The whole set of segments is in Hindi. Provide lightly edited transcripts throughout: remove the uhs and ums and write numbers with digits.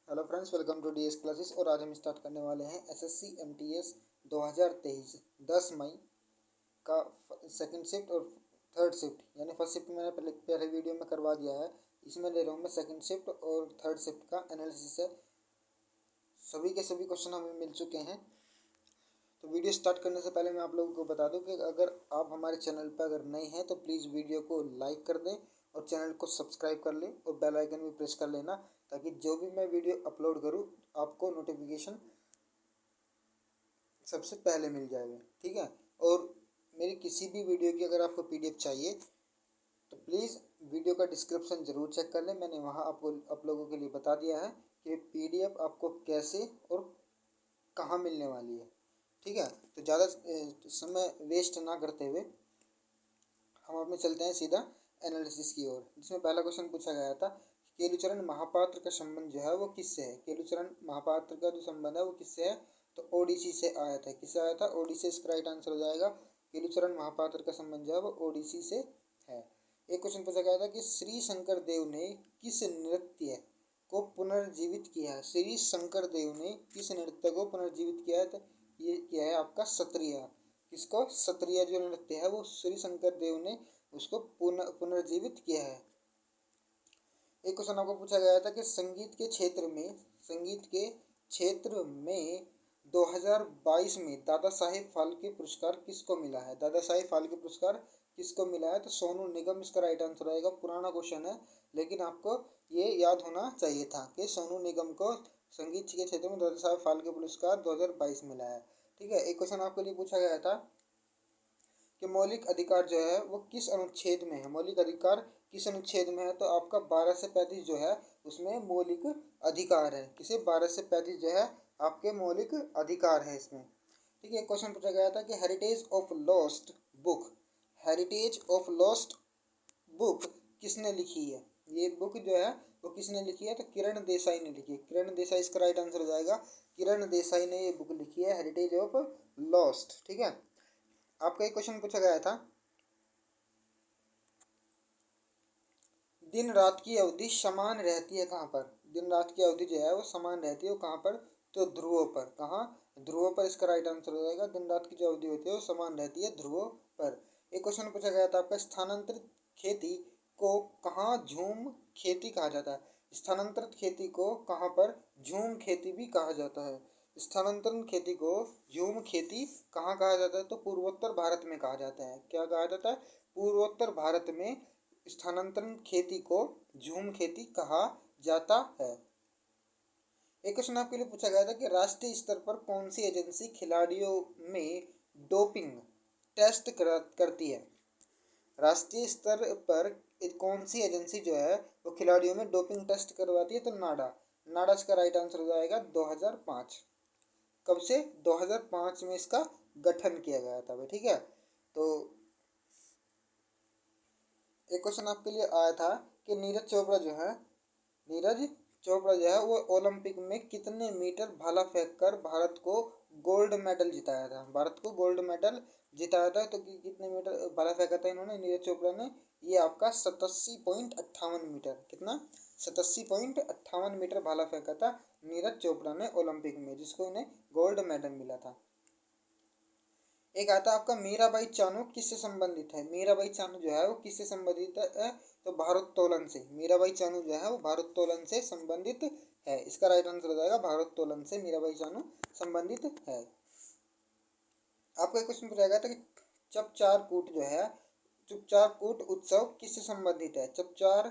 Hello friends, welcome to DS classes. और आज हम स्टार्ट करने वाले हैं एसएससी एमटीएस 2023 10 मई का सेकंड शिफ्ट और थर्ड शिफ्ट। यानी फर्स्ट शिफ्ट मैंने पहले वीडियो में करवा दिया है, इसमें ले रहा हूँ मैं सेकंड शिफ्ट और थर्ड शिफ्ट का एनालिसिस है। सभी के सभी क्वेश्चन हमें मिल चुके हैं। तो वीडियो स्टार्ट करने से पहले मैं आप लोगों को बता दूं कि अगर आप हमारे चैनल पर अगर नए हैं तो प्लीज़ वीडियो को लाइक कर दें और चैनल को सब्सक्राइब कर लें और बेल आइकन भी प्रेस कर लेना, ताकि जो भी मैं वीडियो अपलोड करूं आपको नोटिफिकेशन सबसे पहले मिल जाएगा। ठीक है। और मेरी किसी भी वीडियो की अगर आपको पीडीएफ चाहिए तो प्लीज़ वीडियो का डिस्क्रिप्शन ज़रूर चेक कर लें। मैंने वहाँ आपको आप लोगों के लिए बता दिया है कि पीडीएफ आपको कैसे और कहाँ मिलने वाली है। ठीक है। तो ज़्यादा समय वेस्ट ना करते हुए हम अपने चलते हैं सीधा एनालिसिस की ओर, जिसमें पहला क्वेश्चन पूछा गया था, केलुचरण महापात्र का संबंध जो है वो किससे है। केलुचरण महापात्र का जो संबंध है वो किससे है, तो ओडिसी से आया था। किससे आया था? ओडिसी। इसका राइट आंसर हो जाएगा केलुचरण महापात्र का संबंध जो है वो ओडिसी से है। एक क्वेश्चन पूछा गया था कि श्री शंकर देव ने किस नृत्य को पुनर्जीवित किया है। श्री शंकर देव ने किस नृत्य को पुनर्जीवित किया है? तो ये किया है आपका सत्रिया। किसको? सत्रिया जो नृत्य है वो श्री शंकर देव ने उसको पुनर्जीवित किया है। एक क्वेश्चन आपको पूछा गया था कि संगीत के क्षेत्र में 2022 में दादा साहेब फाल्के पुरस्कार किसको मिला है। दादा साहेब फाल्के पुरस्कार किसको मिला है? तो सोनू निगम इसका राइट आंसर आएगा। पुराना क्वेश्चन है लेकिन आपको ये याद होना चाहिए था कि सोनू निगम को संगीत के क्षेत्र में दादा साहेब फाल्के पुरस्कार 2022 मिला है। ठीक है। एक क्वेश्चन आपके लिए पूछा गया था कि मौलिक अधिकार जो है वो किस अनुच्छेद में है। मौलिक अधिकार किस अनुच्छेद में है? तो आपका 12 से 35 जो है उसमें मौलिक अधिकार है। किसे? 12 से 35 जो है आपके मौलिक अधिकार है इसमें। ठीक है। क्वेश्चन पूछा गया था कि हेरिटेज ऑफ लॉस्ट बुक किसने लिखी है। ये बुक जो है वो किसने लिखी है? तो किरण देसाई ने लिखी है। किरण देसाई इसका राइट आंसर हो जाएगा। किरण देसाई ने ये बुक लिखी है, हेरिटेज ऑफ लॉस्ट। ठीक है। आपका एक क्वेश्चन पूछा गया था, दिन रात की अवधि समान रहती है कहाँ पर। दिन रात की अवधि जो है वो समान रहती है, वो कहाँ पर? तो ध्रुवों पर। कहाँ? ध्रुवों पर इसका राइट आंसर हो जाएगा। दिन रात की जो अवधि होती है वो समान रहती है ध्रुवों पर। एक क्वेश्चन पूछा गया था आपका, स्थानांतरित खेती को कहाँ झूम खेती कहा जाता है। स्थानांतरित खेती को कहाँ पर झूम खेती भी कहा जाता है। स्थानांतरण खेती को झूम खेती कहाँ कहा जाता है? तो पूर्वोत्तर भारत में कहा जाता है। क्या कहा जाता है? पूर्वोत्तर भारत में स्थानांतरण खेती को झूम खेती कहा जाता है। एक क्वेश्चन आपके लिए पूछा गया था कि राष्ट्रीय स्तर पर कौन सी एजेंसी खिलाड़ियों में डोपिंग टेस्ट करती है। राष्ट्रीय स्तर पर कौन सी एजेंसी जो है वो खिलाड़ियों में डोपिंग टेस्ट करवाती है? तो नाडा। नाडा इसका राइट आंसर हो जाएगा 2005। कब से? 2005 में इसका गठन किया गया था भाई। ठीक है। तो एक क्वेश्चन आपके लिए आया था कि नीरज चोपड़ा जो है वो ओलंपिक में कितने मीटर भाला फेंक कर भारत को गोल्ड मेडल जिताया था। भारत को गोल्ड मेडल जिताया था। तो कितने मीटर भाला फेंका था इन्होंने, नीरज चोपड़ा ने? ये आपका 87.58 मीटर। कितना? 87.58 मीटर भाला फेंका था नीरज चोपड़ा ने ओलंपिक में, जिसको इन्हें गोल्ड मेडल मिला था। एक आता है आपका, मीराबाई चानू किससे संबंधित है। मीराबाई चानू जो है वो किससे संबंधित है? तो भारोत्तोलन से। मीराबाई चानू जो है वो भारोत्तोलन से संबंधित है। इसका राइट आंसर हो जाएगा भारोत्तोलन से मीराबाई चानू संबंधित है। आपको एक क्वेश्चन पूछा गया था कि चपचार कूट जो है, चुपचार कूट उत्सव किससे संबंधित है। चपचार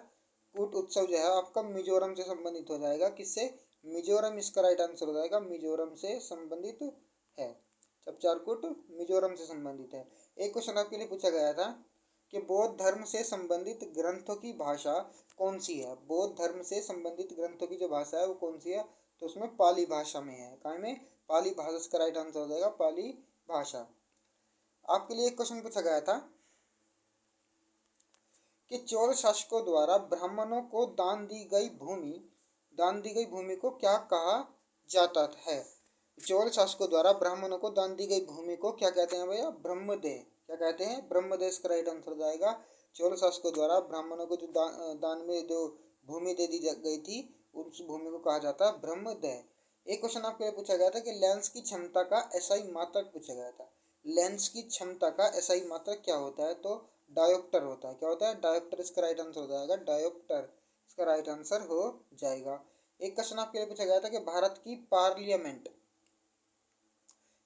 कूट उत्सव जो है आपका मिजोरम से संबंधित हो जाएगा। किससे? मिजोरम। इसका राइट आंसर हो जाएगा मिजोरम से संबंधित है। चपचारकूट मिजोरम से संबंधित है। एक क्वेश्चन आपके लिए पूछा गया था कि बौद्ध धर्म से संबंधित ग्रंथों की भाषा कौन सी है। बौद्ध धर्म से संबंधित ग्रंथों की जो भाषा है वो कौन सी है? तो उसमें पाली भाषा में है। काय में? पाली भाषा। इसका राइट आंसर हो जाएगा पाली भाषा। आपके लिए एक क्वेश्चन पूछा गया था कि चोल शासकों द्वारा ब्राह्मणों को दान दी गई भूमि को क्या कहा जाता है। चोल शासकों द्वारा ब्राह्मणों को दान दी गई भूमि को क्या कहते हैं भैया? ब्रह्मदेह। क्या कहते हैं? ब्रह्मदेह। इसका राइट आंसर हो जाएगा। चोल शासकों द्वारा ब्राह्मणों को जो दान में जो भूमि दे दी गई थी उस भूमि को कहा जाता है भ्रमध्य। एक क्वेश्चन आपके लिए पूछा गया था कि लेंस की क्षमता का एसआई मात्रक पूछा गया था। लेंस की क्षमता का एसआई मात्रक क्या होता है? तो डायोप्टर होता है। क्या होता है? डायोप्टर। इसका राइट आंसर हो जाएगा डायोप्टर। इसका राइट आंसर हो जाएगा। एक क्वेश्चन आपके लिए पूछा गया था कि भारत की पार्लियामेंट,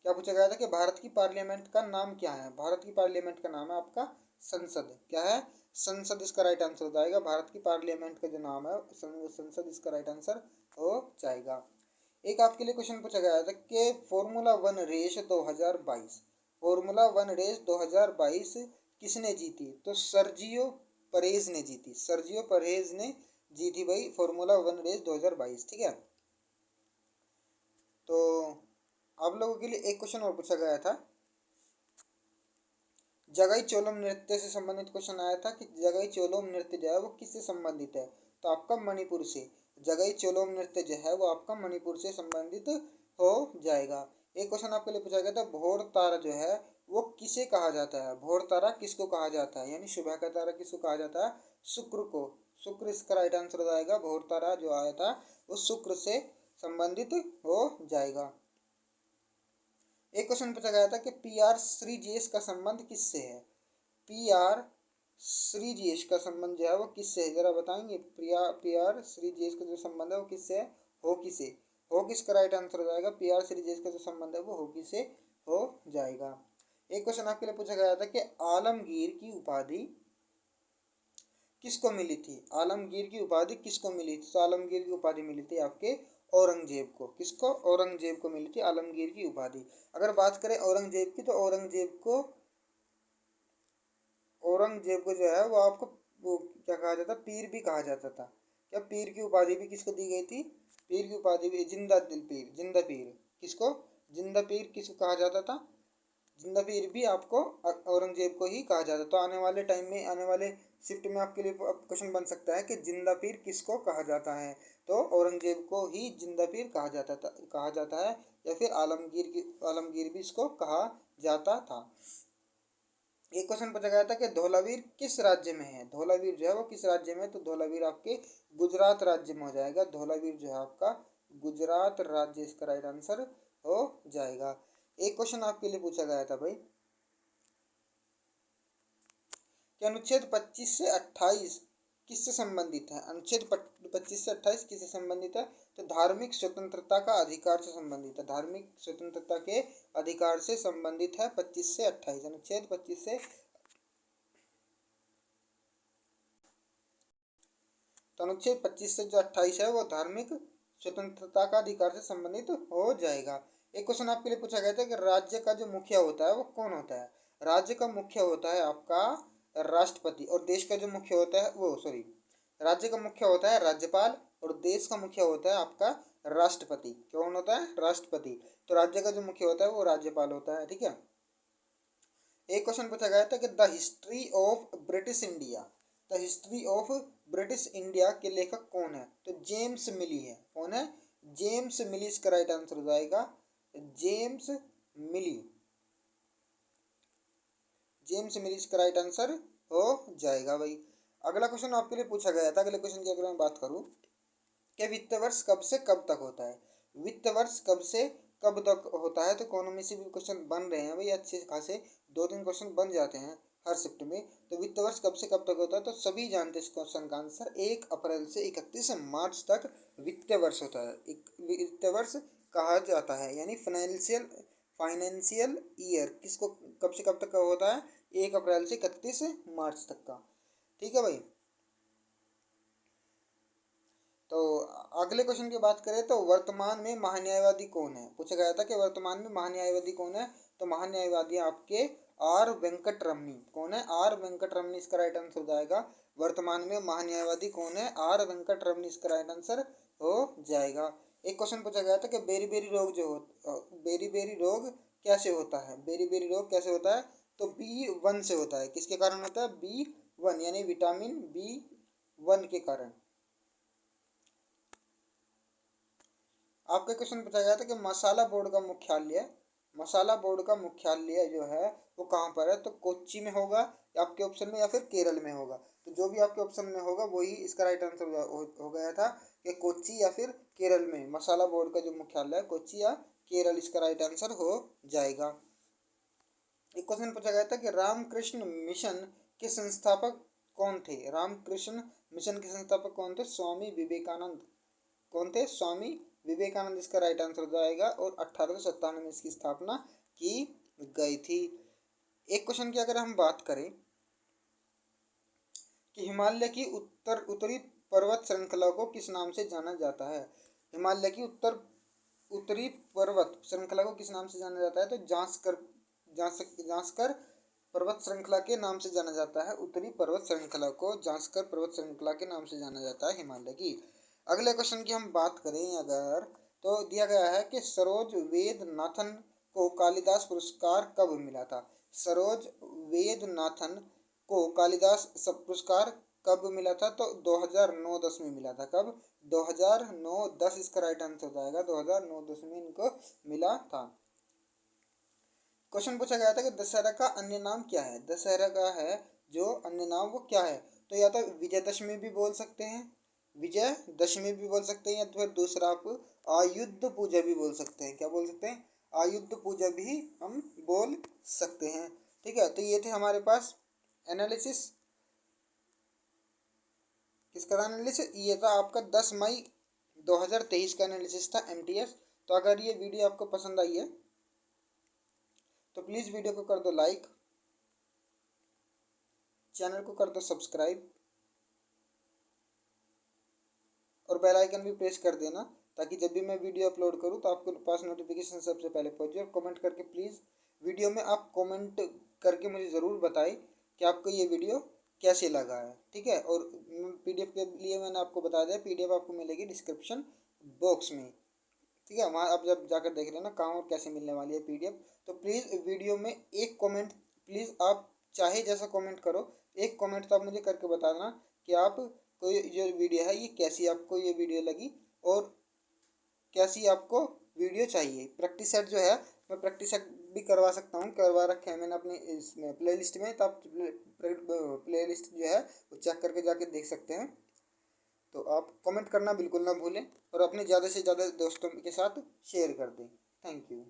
क्या पूछा गया था कि भारत की पार्लियामेंट का नाम क्या है? भारत की पार्लियामेंट का नाम है आपका संसद। क्या है? संसद। इसका राइट आंसर हो जाएगा। भारत की पार्लियामेंट का जो नाम है संसद, इसका राइट आंसर हो जाएगा। एक आपके लिए क्वेश्चन पूछा गया था कि Formula One race 2022, Formula One race 2022 किसने जीती? तो सर्जियो परेज ने जीती। सर्जियो परेज ने जीती भाई फॉर्मूला वन रेस 2022। ठीक है, तो आप लोगों के लिए एक क्वेश्चन और पूछा गया था। जगाई चोलम नृत्य से संबंधित क्वेश्चन आया था कि जगाई चोलम नृत्य जो है वो किससे संबंधित है? तो आपका मणिपुर से। जगाई चोलम नृत्य जो है वो आपका मणिपुर से संबंधित हो जाएगा। एक क्वेश्चन आपके लिए पूछा गया था भोर तारा जो है वो किसे कहा जाता है? भोर तारा किसको कहा जाता है? यानी सुबह का तारा किसको कहा जाता है? शुक्र को। शुक्र इसका राइट आंसर हो जाएगा। भोर तारा जो आया था वो शुक्र से संबंधित हो जाएगा। एक क्वेश्चन पूछा गया था कि पी आर श्रीजेश का संबंध किससे है? पी आर श्रीजेश का संबंध जो है वो किससे है? जरा बताएंगे। पी आर श्रीजेश का जो संबंध है वो किससे है? हॉकी से। हॉकी इसका राइट आंसर हो जाएगा। पी आर श्रीजेश का जो संबंध है वो हॉकी से हो जाएगा। एक क्वेश्चन आपके लिए पूछा गया था कि आलमगीर की उपाधि किसको मिली थी? आलमगीर की उपाधि किसको मिली थी? तो आलमगीर की उपाधि मिली थी आपके औरंगजेब को। किसको? औरंगजेब को मिली थी आलमगीर की उपाधि। अगर बात करें औरंगजेब की, तो औरंगजेब को जो है वो आपको वो क्या कहा जाता? पीर भी कहा जाता था। क्या पीर की उपाधि भी किसको दी गई थी? पीर की उपाधि भी जिंदा दिल पीर, जिंदा पीर। किसको? जिंदा पीर किसको कहा जाता था? जिंदा पीर भी आपको औरंगजेब को ही कहा जाता। तो आने वाले टाइम में, आने वाले शिफ्ट में आपके लिए क्वेश्चन बन सकता है कि जिंदा पीर किसको कहा जाता है? तो औरंगजेब को ही जिंदा पीर कहा जाता है, या फिर आलमगीर भी इसको कहा जाता था। एक क्वेश्चन पूछा गया था कि धौलावीर किस राज्य में है? धौलावीर जो है वो किस राज्य में है? तो धौलावीर आपके गुजरात राज्य में हो जाएगा। धौलावीर जो है आपका गुजरात राज्य, इसका राइट आंसर हो जाएगा। एक क्वेश्चन आपके लिए पूछा गया था भाई कि अनुच्छेद 25 से 28 किससे संबंधित है? अनुच्छेद 25 से 28 किससे संबंधित है? तो धार्मिक स्वतंत्रता का अधिकार से संबंधित है। धार्मिक स्वतंत्रता के अधिकार से संबंधित है 25 से 28। अनुच्छेद 25 से, तो अनुच्छेद 25 से जो 28 है वो धार्मिक स्वतंत्रता का अधिकार से संबंधित हो जाएगा। एक क्वेश्चन आपके लिए पूछा गया था कि राज्य का जो मुखिया होता है वो कौन होता है? राज्य का मुखिया होता है आपका राष्ट्रपति, और देश का जो मुखिया होता है वो, सॉरी, राज्य का मुखिया होता है राज्यपाल, और देश का मुखिया होता है आपका राष्ट्रपति। कौन होता है? राष्ट्रपति। तो राज्य का जो मुखिया होता है वो राज्यपाल होता है। ठीक है। एक क्वेश्चन पूछा गया था कि the history of British India, the history of British India के लेखक कौन है? तो जेम्स मिली है। कौन है? जेम्स मिली। इसका राइट आंसर हो जाएगा जेम्स मिली। जेम्स मिली इसका राइट आंसर हो जाएगा भाई। अगला क्वेश्चन आपके लिए पूछा गया था, अगले क्वेश्चन की अगर मैं बात करूं कि वित्त वर्ष कब से कब तक होता है? वित्त वर्ष कब से कब तक होता है? तो इकोनॉमी से भी क्वेश्चन बन रहे हैं भाई, अच्छे खासे 2-3 क्वेश्चन बन जाते हैं हर शिफ्ट में। तो वित्त वर्ष कब से कब तक होता है? तो सभी जानते हैं इस क्वेश्चन का आंसर। 1 अप्रैल से 31 मार्च तक वित्त वर्ष होता है। एक वित्त वर्ष कहा जाता है, यानी फाइनेंशियल ईयर किसको कब से कब तक का होता है? 1 अप्रैल से 31 मार्च तक का। ठीक है भाई। तो अगले क्वेश्चन की बात करें तो वर्तमान में महान्यायवादी कौन है? पूछा गया था कि वर्तमान में महान्यायवादी कौन है? तो महान्यायवादी आपके आर वेंकट रमनी। कौन है? आर वेंकट रमनी इसका राइट आंसर हो जाएगा। वर्तमान में महान्यायवादी कौन है? आर वेंकट रमनी इसका राइट आंसर हो जाएगा। एक क्वेश्चन पूछा गया था कि बेरी बेरी रोग जो हो, बेरी बेरी रोग कैसे होता है? बेरी बेरी रोग कैसे होता है? तो B1 से होता है। किसके कारण होता है? B1, यानी विटामिन B1 के कारण। आपका क्वेश्चन पूछा गया था कि मसाला बोर्ड का मुख्यालय जो है वो कहाँ पर है? तो कोच्चि में होगा, आपके ऑप्शन में या फिर केरल में होगा। तो जो भी आपके ऑप्शन में होगा वही इसका राइट आंसर हो गया था कि कोच्चि या फिर केरल में। मसाला बोर्ड का जो मुख्यालय है कोच्चि या केरल, इसका राइट आंसर हो जाएगा। एक क्वेश्चन पूछा गया था कि रामकृष्ण मिशन के संस्थापक कौन थे? रामकृष्ण मिशन के संस्थापक कौन थे? स्वामी विवेकानंद। कौन थे? स्वामी विवेकानंद इसका राइट आंसर हो जाएगा और 1897 में इसकी स्थापना की गई थी। एक क्वेश्चन की अगर हम बात करें कि हिमालय की उत्तरी पर्वत श्रृंखला को किस नाम से जाना जाता है? हिमालय की उत्तरी पर्वत श्रृंखला को किस नाम से जाना जाता है? तो जांस्कर पर्वत श्रृंखला के नाम से जाना जाता है। उत्तरी पर्वत श्रृंखला को जांस्कर पर्वत श्रृंखला के नाम से जाना जाता है हिमालय की। अगले क्वेश्चन की हम बात करें अगर, तो दिया गया है कि सरोज वेदनाथन को कालिदास पुरस्कार कब मिला था? सरोज वेदनाथन को कालिदास पुरस्कार कब मिला था? तो 2009-10 में मिला था। कब? 2009-10 इसका राइट आंसर हो जाएगा। 2009-10 में इनको मिला था। क्वेश्चन पूछा गया था कि दशहरा का अन्य नाम क्या है? दशहरा का है जो अन्य नाम वो क्या है? तो या तो विजयदशमी भी बोल सकते हैं, विजयदशमी भी बोल सकते हैं, या तो फिर दूसरा आप आयुध पूजा भी बोल सकते हैं। क्या बोल सकते हैं? आयुध पूजा भी हम बोल सकते हैं। ठीक है, तो ये थे हमारे पास एनालिसिस। किसका एनालिसिस? ये था आपका 10 मई 2023 का एनालिसिस था, एमटीएस। तो अगर ये वीडियो आपको पसंद आई है तो प्लीज़ वीडियो को कर दो लाइक, चैनल को कर दो सब्सक्राइब और बेल आइकन भी प्रेस कर देना, ताकि जब भी मैं वीडियो अपलोड करूं तो आपके पास नोटिफिकेशन सबसे पहले पहुंच जाए। और कमेंट करके प्लीज़ वीडियो में आप कमेंट करके मुझे ज़रूर बताएं कि आपको ये वीडियो कैसे लगा है। ठीक है, और पीडीएफ के लिए मैंने आपको बता दिया, पीडीएफ आपको मिलेगी डिस्क्रिप्शन बॉक्स में। ठीक है, वहाँ आप जब जाकर देख लेना कहाँ और कैसे मिलने वाली है पीडीएफ। तो प्लीज़ वीडियो में एक कमेंट, प्लीज़ आप चाहे जैसा कमेंट करो, एक कमेंट तो आप मुझे करके बता देना कि आप कोई जो वीडियो है ये कैसी आपको ये वीडियो लगी और कैसी आपको वीडियो चाहिए। प्रैक्टिस सेट जो है मैं प्रैक्टिस सेट भी करवा सकता हूँ, करवा रखे हैं मैंने अपनी इसमें प्ले लिस्ट में। तो आप प्ले लिस्ट जो है वो चेक करके जाके देख सकते हैं। तो आप कमेंट करना बिल्कुल ना भूलें और अपने ज़्यादा से ज़्यादा दोस्तों के साथ शेयर कर दें। Thank you.